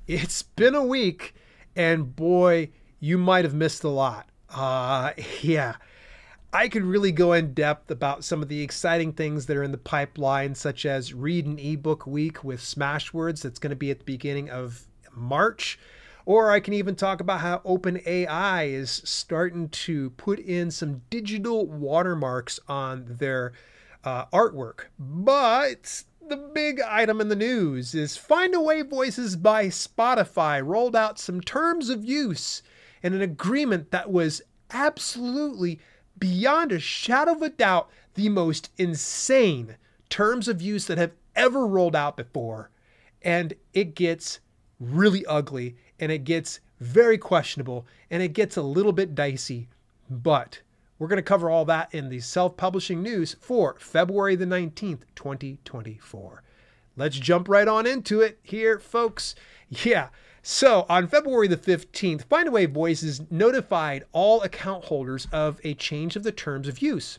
It's been a week, and boy, you might have missed a lot. Yeah, I could really go in depth about some of the exciting things that are in the pipeline, such as Read an Ebook Week with Smashwords that's going to be at the beginning of March. Or I can even talk about how OpenAI is starting to put in some digital watermarks on their artwork. But the big item in the news is Findaway Voices by Spotify rolled out some terms of use and an agreement that was absolutely, beyond a shadow of a doubt, the most insane terms of use that have ever rolled out before. And it gets really ugly, and it gets very questionable, and it gets a little bit dicey. But we're going to cover all that in the self-publishing news for February the 19th, 2024. Let's jump right on into it here, folks. Yeah. So on February the 15th, Findaway Voices notified all account holders of a change of the terms of use.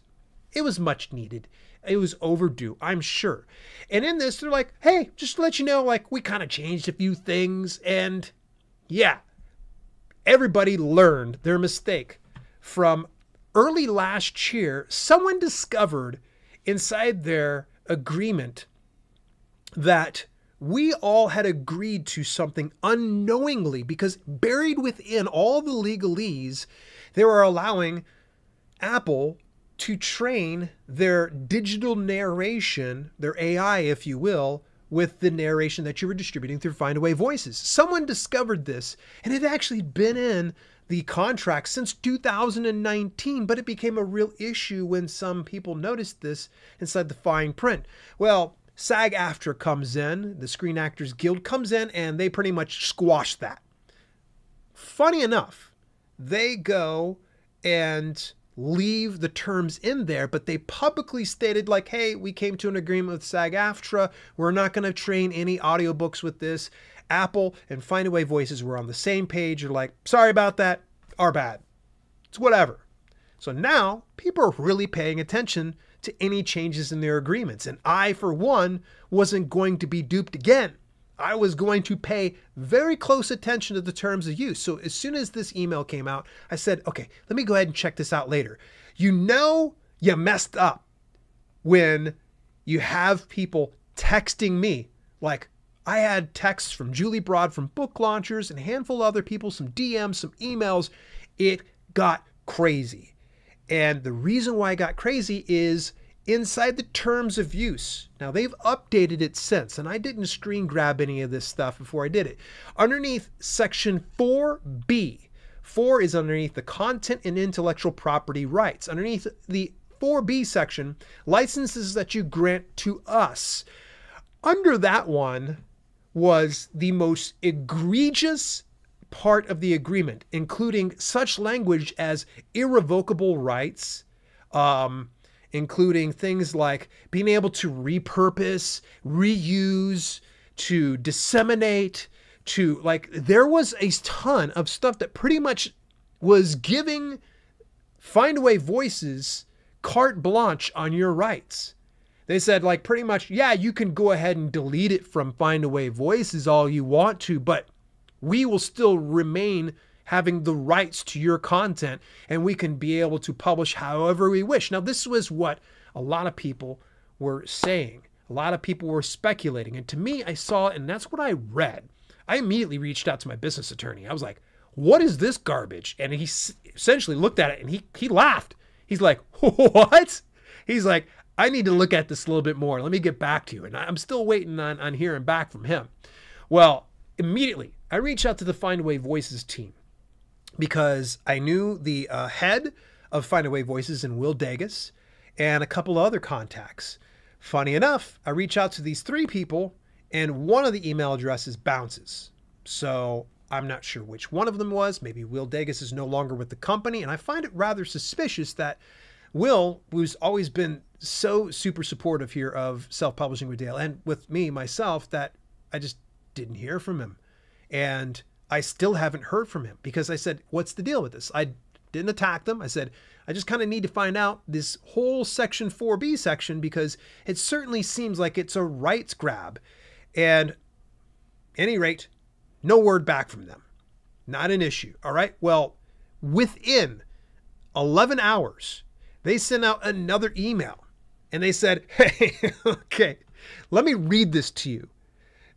It was much needed. It was overdue, I'm sure. And in this, they're like, hey, just to let you know, like, we kind of changed a few things. And yeah, everybody learned their mistake. From early last year, someone discovered inside their agreement that we all had agreed to something unknowingly, because buried within all the legalese, they were allowing Apple to train their digital narration, their AI, if you will, with the narration that you were distributing through Findaway Voices. Someone discovered this, and it had actually been in the contract since 2019, but it became a real issue when some people noticed this inside the fine print. Well, SAG-AFTRA comes in, the Screen Actors Guild comes in, and they pretty much squash that. Funny enough, they go and leave the terms in there, but they publicly stated like, hey, we came to an agreement with SAG-AFTRA. We're not going to train any audiobooks with this. Apple and Findaway Voices were on the same page. You're like, sorry about that. Our bad. It's whatever. So now people are really paying attention to any changes in their agreements. And I, for one, wasn't going to be duped again. I was going to pay very close attention to the terms of use. So as soon as this email came out, I said, okay, let me go ahead and check this out later. You know, you messed up when you have people texting me. Like, I had texts from Julie Broad from Book Launchers and a handful of other people, some DMs, some emails. It got crazy. And the reason why it got crazy is inside the terms of use. Now, they've updated it since, and I didn't screen grab any of this stuff before I did it. Underneath section 4B, 4 is underneath the content and intellectual property rights. Underneath the 4B section, licenses that you grant to us. Under that one was the most egregious part of the agreement, including such language as irrevocable rights, including things like being able to repurpose, reuse, to disseminate, to like, there was a ton of stuff that pretty much was giving Findaway Voices carte blanche on your rights. They said like pretty much, yeah, you can go ahead and delete it from Findaway Voices all you want to, but we will still remain having the rights to your content, and we can be able to publish however we wish. Now, this was what a lot of people were saying. A lot of people were speculating. And to me, I saw it, and that's what I read. I immediately reached out to my business attorney. I was like, what is this garbage? And he essentially looked at it, and he laughed. He's like, what? He's like, I need to look at this a little bit more. Let me get back to you. And I'm still waiting on hearing back from him. Well, immediately, I reached out to the Findaway Voices team because I knew the head of Findaway Voices in Will Dagus and a couple other contacts. Funny enough, I reach out to these three people, and one of the email addresses bounces. So I'm not sure which one of them was. Maybe Will Dagus is no longer with the company, and I find it rather suspicious that Will, who's always been so super supportive here of Self-Publishing with Dale and with me, myself, that I just didn't hear from him. And I still haven't heard from him because I said, what's the deal with this? I didn't attack them. I said, I just kind of need to find out this whole section 4B section because it certainly seems like it's a rights grab. And at any rate, No word back from them. Not an issue. All right. Well, within 11 hours, they sent out another email and they said, hey, okay, let me read this to you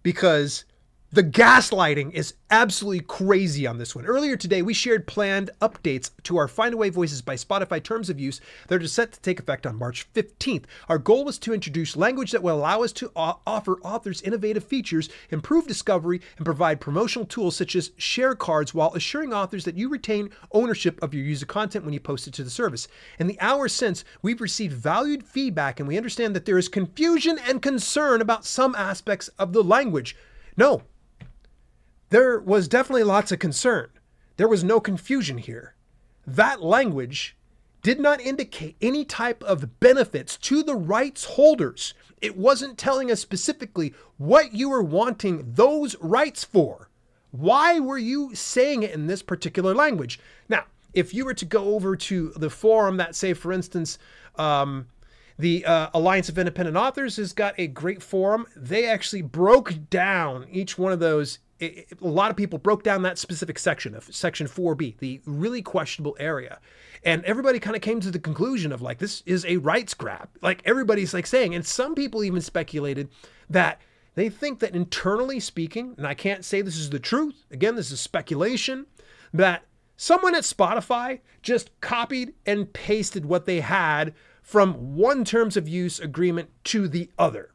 because the gaslighting is absolutely crazy on this one. Earlier today, we shared planned updates to our Find a Way Voices by Spotify terms of use that are set to take effect on March 15th. Our goal was to introduce language that will allow us to offer authors innovative features, improve discovery, and provide promotional tools such as share cards while assuring authors that you retain ownership of your user content when you post it to the service. In the hours since, we've received valued feedback and we understand that there is confusion and concern about some aspects of the language. No. There was definitely lots of concern. There was no confusion here. That language did not indicate any type of benefits to the rights holders. It wasn't telling us specifically what you were wanting those rights for. Why were you saying it in this particular language? Now, if you were to go over to the forum that, say, for instance, the Alliance of Independent Authors has got a great forum. They actually broke down each one of those. A lot of people broke down that specific section of section 4B, the really questionable area. And everybody kind of came to the conclusion of like, this is a rights grab. Like everybody's like saying, and some people even speculated that they think that internally speaking, and I can't say this is the truth, again, this is speculation, that someone at Spotify just copied and pasted what they had from one terms of use agreement to the other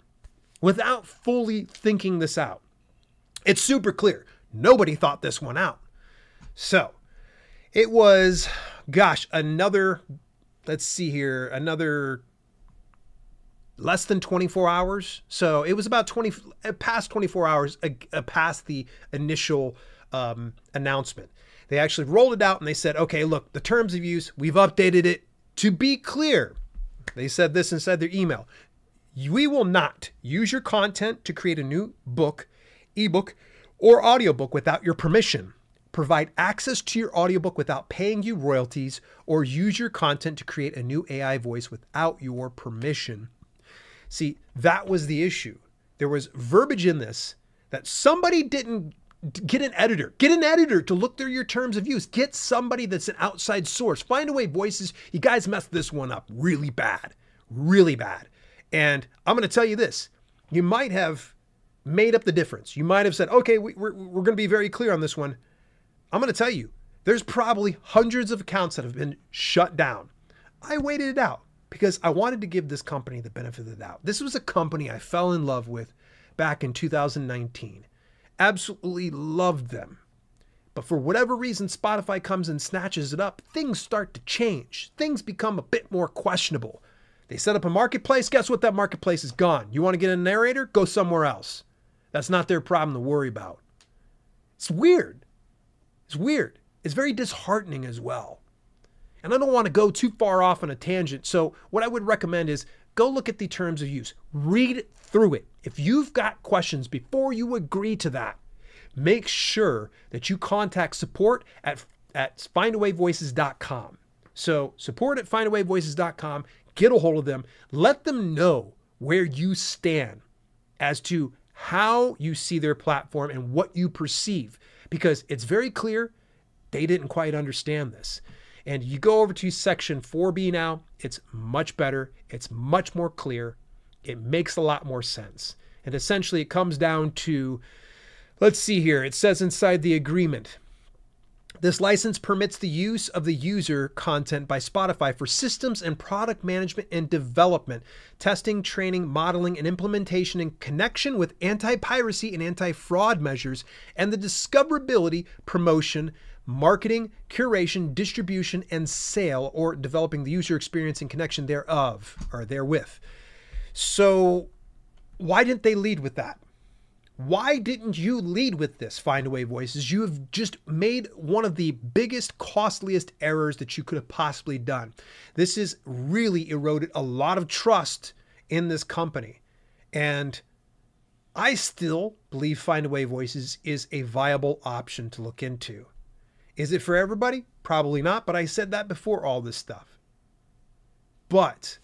without fully thinking this out. It's super clear. Nobody thought this one out. So it was, gosh, another, let's see here, another less than 24 hours. So it was about past 24 hours past the initial announcement. They actually rolled it out and they said, okay, look, the terms of use, we've updated it to be clear. They said this inside their email. We will not use your content to create a new book, ebook, or audiobook without your permission, provide access to your audiobook without paying you royalties, or use your content to create a new AI voice without your permission. See, that was the issue. There was verbiage in this that somebody didn't get an editor. Get an editor to look through your terms of use. Get somebody that's an outside source. Find a Way Voices. You guys messed this one up really bad. Really bad. And I'm going to tell you this. You might have made up the difference. You might have said, okay, we're going to be very clear on this one. I'm going to tell you, there's probably hundreds of accounts that have been shut down. I waited it out because I wanted to give this company the benefit of the doubt. This was a company I fell in love with back in 2019. Absolutely loved them. But for whatever reason, Spotify comes and snatches it up. Things start to change. Things become a bit more questionable. They set up a marketplace. Guess what? That marketplace is gone. You want to get a narrator? Go somewhere else. That's not their problem to worry about. It's weird. It's weird. It's very disheartening as well. And I don't want to go too far off on a tangent. So what I would recommend is go look at the terms of use. Read through it. If you've got questions before you agree to that, make sure that you contact support at findawayvoices.com. So support at findawayvoices.com. Get a hold of them. Let them know where you stand as to how you see their platform and what you perceive, because it's very clear they didn't quite understand this. And you go over to section 4B now, it's much better. It's much more clear. It makes a lot more sense. And essentially it comes down to, let's see here. It says inside the agreement, this license permits the use of the user content by Spotify for systems and product management and development, testing, training, modeling, and implementation in connection with anti-piracy and anti-fraud measures, and the discoverability, promotion, marketing, curation, distribution, and sale, or developing the user experience in connection thereof, or therewith. So why didn't they lead with that? Why didn't you lead with this, Find a Way Voices? You have just made one of the biggest, costliest errors that you could have possibly done. This has really eroded a lot of trust in this company. And I still believe Find a Way Voices is a viable option to look into. Is it for everybody? Probably not, but I said that before all this stuff. But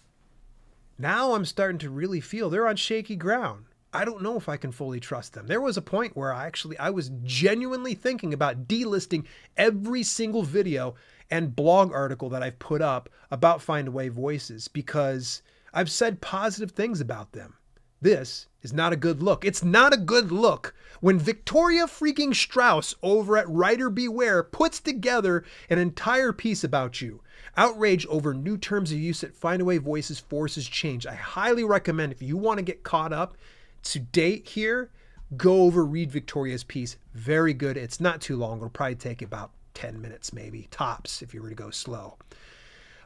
now I'm starting to really feel they're on shaky ground. I don't know if I can fully trust them. There was a point where I was genuinely thinking about delisting every single video and blog article that I've put up about Findaway Voices because I've said positive things about them. This is not a good look. It's not a good look when Victoria freaking Strauss over at Writer Beware puts together an entire piece about you. Outrage over new terms of use at Findaway Voices forces change. I highly recommend, if you want to get caught up to date here, go over, read Victoria's piece. Very good. It's not too long. It'll probably take about 10 minutes maybe, tops, if you were to go slow.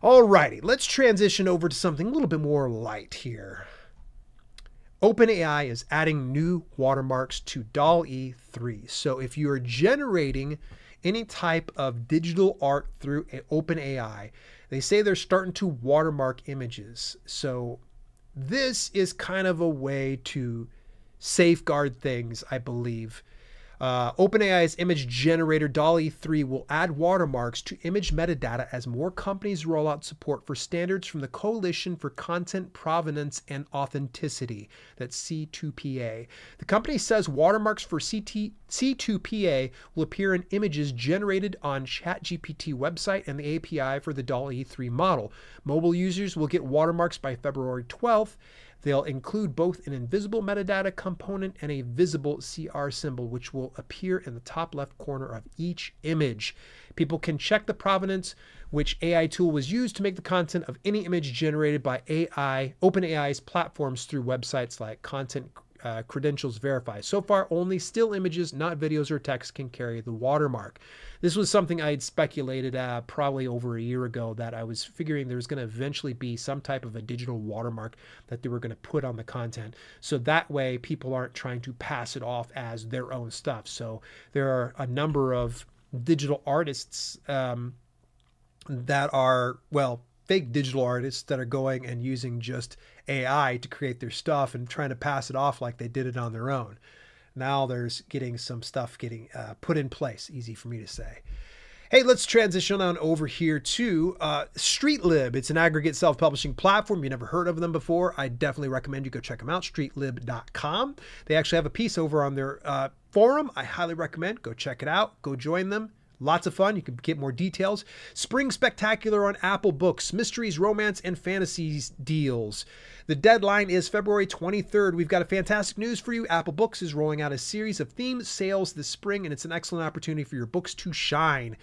Alrighty, let's transition over to something a little bit more light here. OpenAI is adding new watermarks to DALL-E 3. So if you are generating any type of digital art through OpenAI, they say they're starting to watermark images. So this is kind of a way to safeguard things, I believe. OpenAI's image generator DALL-E 3 will add watermarks to image metadata as more companies roll out support for standards from the Coalition for Content Provenance and Authenticity, that's C2PA. The company says watermarks for C2PA will appear in images generated on ChatGPT website and the API for the DALL-E 3 model. Mobile users will get watermarks by February 12th. They'll include both an invisible metadata component and a visible CR symbol, which will appear in the top left corner of each image. People can check the provenance, which AI tool was used to make the content of any image generated by OpenAI's platforms through websites like Content Credentials Verify. So far, only still images, not videos or text, can carry the watermark. This was something I had speculated probably over a year ago, that I was figuring there was going to eventually be some type of a digital watermark that they were going to put on the content. So that way people aren't trying to pass it off as their own stuff. So there are a number of digital artists that are, well, fake digital artists that are going and using just AI to create their stuff and trying to pass it off like they did it on their own. Now there's getting some stuff getting put in place. Easy for me to say. Hey, let's transition on over here to StreetLib. It's an aggregate self-publishing platform. You never heard of them before. I definitely recommend you go check them out, streetlib.com. They actually have a piece over on their forum. I highly recommend. Go check it out. Go join them. Lots of fun. You can get more details. Spring Spectacular on Apple Books. Mysteries, romance, and fantasies deals. The deadline is February 23rd. We've got a fantastic news for you. Apple Books is rolling out a series of themed sales this spring, and it's an excellent opportunity for your books to shine.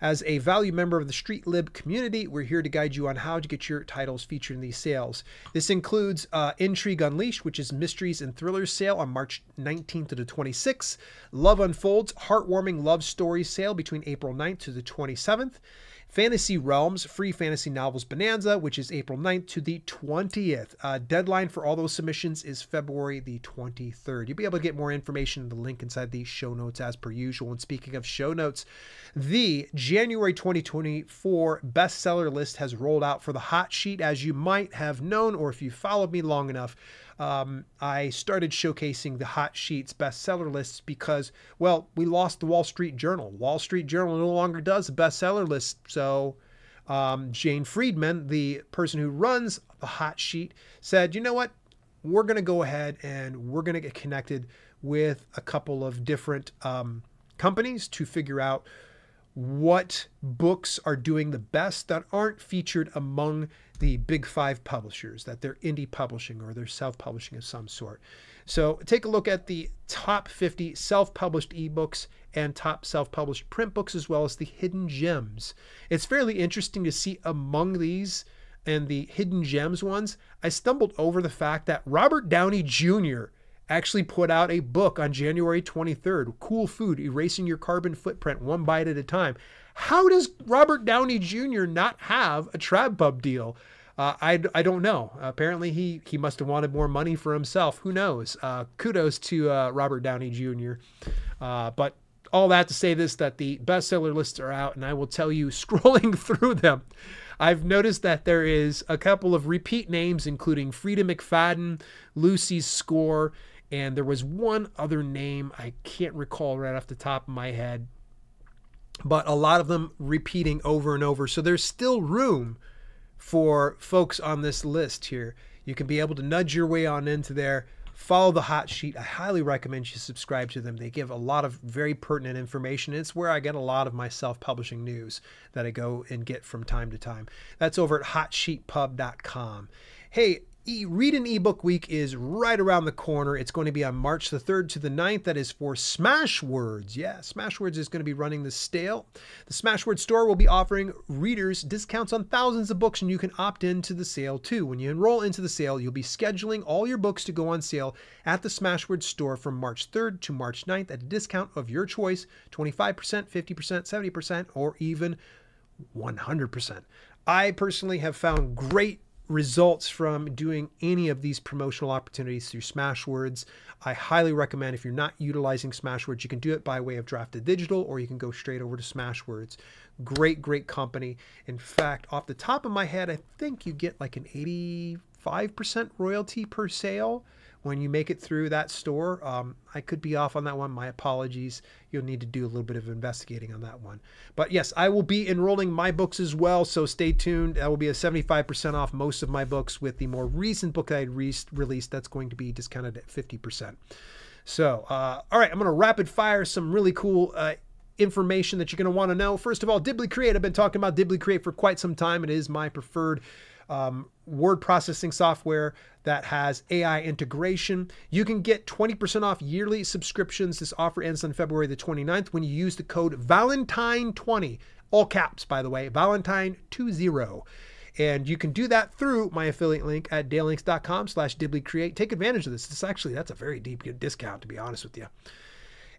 As a valued member of the StreetLib community, we're here to guide you on how to get your titles featured in these sales. This includes Intrigue Unleashed, which is mysteries and thrillers sale on March 19th to the 26th. Love Unfolds, heartwarming love stories sale between April 9th to the 27th. Fantasy Realms, free fantasy novels bonanza, which is April 9th to the 20th. Deadline for all those submissions is February the 23rd. You'll be able to get more information in the link inside the show notes as per usual. And speaking of show notes, the January 2024 bestseller list has rolled out for the hot sheet. As you might have known, or if you followed me long enough, I started showcasing the hot sheets bestseller lists because, well, we lost the Wall Street Journal. Wall Street Journal no longer does a bestseller list. So Jane Friedman, the person who runs the hot sheet, said, you know what? We're going to go ahead and we're going to get connected with a couple of different companies to figure out what books are doing the best that aren't featured among the big five publishers, that they're indie publishing or they're self-publishing of some sort. So take a look at the top 50 self-published ebooks and top self-published print books, as well as the hidden gems. It's fairly interesting to see among these and the hidden gems ones, I stumbled over the fact that Robert Downey Jr. actually put out a book on January 23rd, Cool Food, Erasing Your Carbon Footprint One Bite at a Time. How does Robert Downey Jr. not have a TradPub deal? I don't know. Apparently he must have wanted more money for himself. Who knows? Kudos to Robert Downey Jr. But all that to say this, that the bestseller lists are out, and I will tell you, scrolling through them, I've noticed that there is a couple of repeat names, including Frida McFadden, Lucy's Score, and there was one other name I can't recall right off the top of my head, but a lot of them repeating over and over. So there's still room for folks on this list here. You can be able to nudge your way on into there, Follow the Hot Sheet. I highly recommend you subscribe to them. They give a lot of very pertinent information. It's where I get a lot of my self-publishing news that I go and get from time to time. That's over at hotsheetpub.com. Hey, Read an eBook Week is right around the corner. It's going to be on March the 3rd to the 9th. That is for Smashwords. Yeah, Smashwords is going to be running the sale. The Smashwords store will be offering readers discounts on thousands of books, and you can opt into the sale too. When you enroll into the sale, you'll be scheduling all your books to go on sale at the Smashwords store from March 3rd to March 9th at a discount of your choice, 25%, 50%, 70%, or even 100%. I personally have found great results from doing any of these promotional opportunities through Smashwords. I highly recommend, if you're not utilizing Smashwords, you can do it by way of Drafted Digital, or you can go straight over to Smashwords. Great company. In fact, off the top of my head, I think you get like an 85% royalty per sale when you make it through that store. I could be off on that one. My apologies. You'll need to do a little bit of investigating on that one. But yes, I will be enrolling my books as well, so stay tuned. That will be a 75% off most of my books, with the more recent book I had released that's going to be discounted at 50%. So, all right, I'm going to rapid fire some really cool information that you're going to want to know. First of all, Dibly Create. I've been talking about Dibly Create for quite some time. It is my preferred word processing software that has AI integration. You can get 20% off yearly subscriptions. This offer ends on February the 29th when you use the code Valentine20, all caps, by the way, Valentine20. And you can do that through my affiliate link at dalelinks.com/DiblyCreate. Take advantage of this. That's a very deep discount, to be honest with you.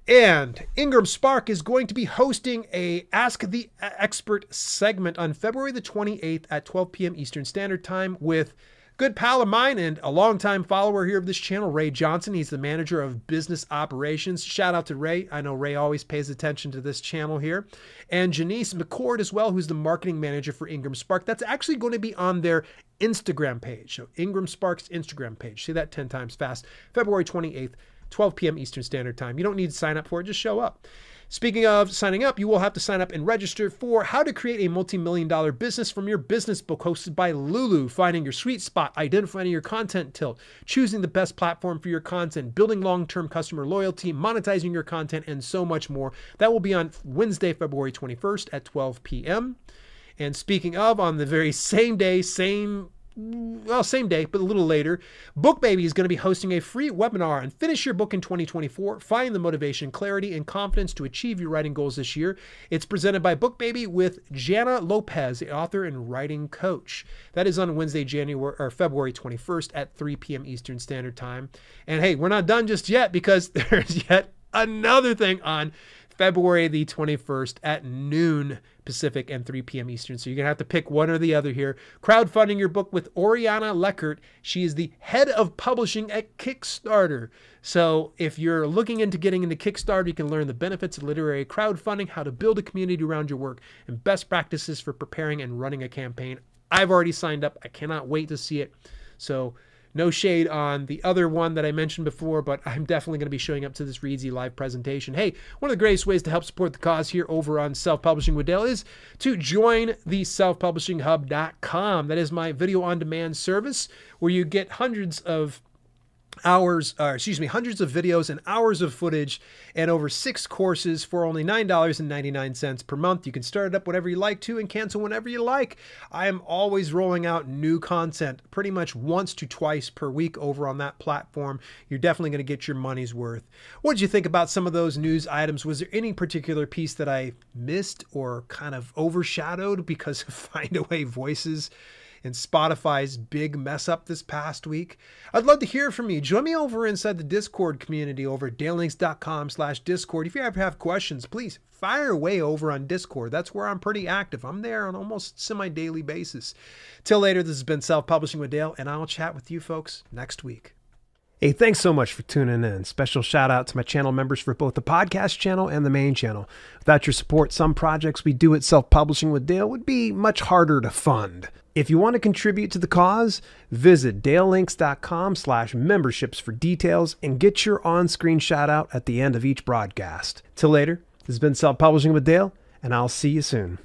And Ingram Spark is going to be hosting a Ask the Expert segment on February the 28th at 12 p.m. Eastern Standard Time with good pal of mine and a longtime follower here of this channel, Ray Johnson. He's the manager of business operations. Shout out to Ray. I know Ray always pays attention to this channel here. And Janice McCord as well, who's the marketing manager for Ingram Spark. That's actually going to be on their Instagram page. So Ingram Spark's Instagram page. Say that 10 times fast. February 28th. 12 p.m. Eastern Standard Time. You don't need to sign up for it, just show up. Speaking of signing up, you will have to sign up and register for How to Create a Multi-Million-Dollar Business from Your Business book, hosted by Lulu. Finding your sweet spot, identifying your content tilt, choosing the best platform for your content, building long-term customer loyalty, monetizing your content, and so much more. That will be on Wednesday, February 21st at 12 p.m. And speaking of, on the very same day, same day, but a little later, BookBaby is going to be hosting a free webinar on Finish Your Book in 2024, Find the Motivation, Clarity, and Confidence to Achieve Your Writing Goals this year. It's presented by BookBaby with Jana Lopez, the author and writing coach. That is on Wednesday, February 21st at 3 p.m. Eastern Standard Time. And hey, we're not done just yet, because there's yet another thing on February the 21st at noon Pacific and 3 p.m. Eastern. So you're going to have to pick one or the other here. Crowdfunding your book with Oriana Leckert. She is the head of publishing at Kickstarter. So if you're looking into getting into Kickstarter, you can learn the benefits of literary crowdfunding, how to build a community around your work, and best practices for preparing and running a campaign. I've already signed up. I cannot wait to see it. So no shade on the other one that I mentioned before, but I'm definitely going to be showing up to this Readsy live presentation. Hey, one of the greatest ways to help support the cause here over on Self-Publishing with Dale is to join the selfpublishinghub.com. That is my video on demand service where you get hundreds of videos and hours of footage and over 6 courses for only $9.99 per month. You can start it up whenever you like to and cancel whenever you like. I am always rolling out new content pretty much once to twice per week over on that platform. You're definitely going to get your money's worth. What did you think about some of those news items? Was there any particular piece that I missed or kind of overshadowed because of Findaway Voices and Spotify's big mess up this past week? I'd love to hear from you. Join me over inside the Discord community over at dalelinks.com/Discord. If you ever have questions, please fire away over on Discord. That's where I'm pretty active. I'm there on almost semi-daily basis. Till later, this has been Self-Publishing with Dale, and I'll chat with you folks next week. Hey, thanks so much for tuning in. Special shout out to my channel members for both the podcast channel and the main channel. Without your support, some projects we do at Self-Publishing with Dale would be much harder to fund. If you want to contribute to the cause, visit dalelinks.com/memberships for details and get your on-screen shout out at the end of each broadcast. Till later, this has been Self-Publishing with Dale, and I'll see you soon.